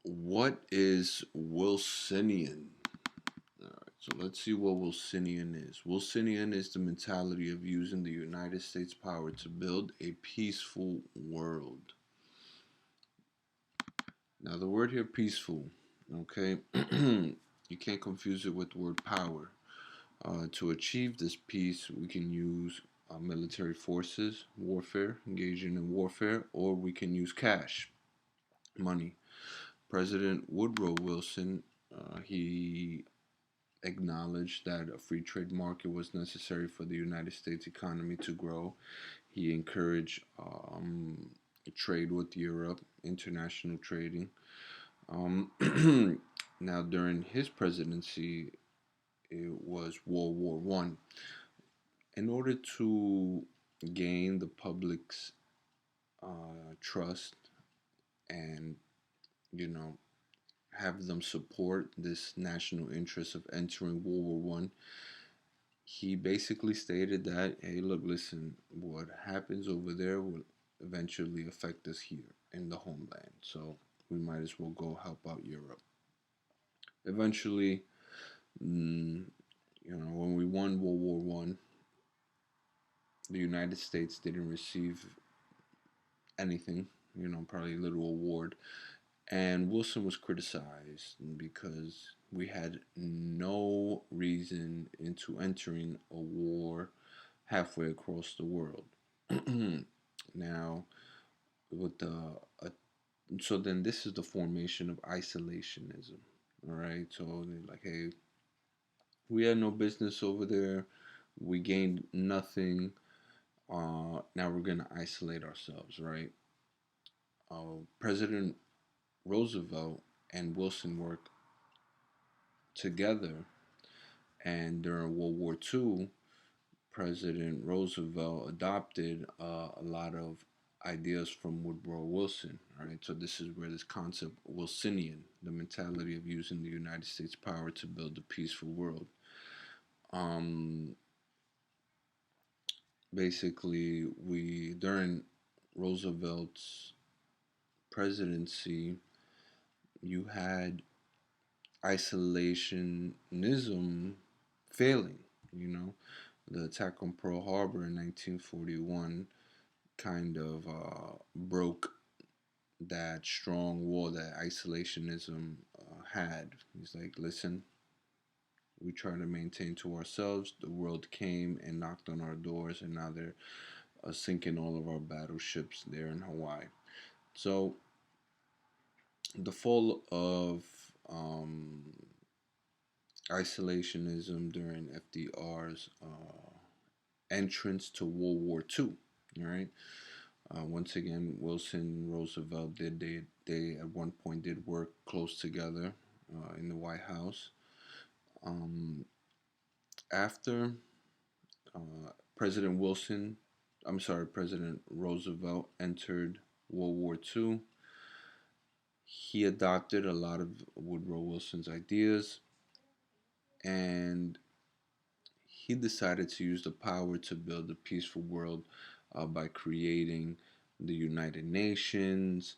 What is Wilsonian? All right, so let's see what Wilsonian is. Wilsonian is the mentality of using the United States power to build a peaceful world. Now, the word here, peaceful, okay, you can't confuse it with the word power. To achieve this peace, we can use military forces, warfare, engaging in warfare, or we can use cash, money. President Woodrow Wilson, he acknowledged that a free trade market was necessary for the United States economy to grow. He encouraged trade with Europe, international trading. Um, Now, during his presidency, it was World War One. In order to gain the public's trust and you know have them support this national interest of entering World War One, he basically stated that, hey, look, listen, what happens over there will eventually affect us here in the homeland. So we might as well go help out Europe. Eventually, mm, when we won World War One, the United States didn't receive anything. Probably a little award. And Wilson was criticized because we had no reason into entering a war halfway across the world. Now, with the uh, so then this is the formation of isolationism. All right, so they're like, hey, we had no business over there. We gained nothing. Now we're gonna isolate ourselves, right? President Roosevelt and Wilson worked together, and during World War II, President Roosevelt adopted a lot of ideas from Woodrow Wilson. All right, so this is where this concept Wilsonian, the mentality of using the United States power to build a peaceful world. Um, Basically, we during Roosevelt's presidency, you had isolationism failing. You know, the attack on Pearl Harbor in 1941 kind of broke that strong wall that isolationism had. He's like, listen, we try to maintain to ourselves. The world came and knocked on our doors, and now they're sinking all of our battleships there in Hawaii. So the fall of isolationism during FDR's entrance to World War II. All right. Once again, Wilson and Roosevelt they at one point did work close together in the White House. Um, After President Wilson, I'm sorry, President Roosevelt entered World War II, he adopted a lot of Woodrow Wilson's ideas, and he decided to use the power to build a peaceful world by creating the United Nations,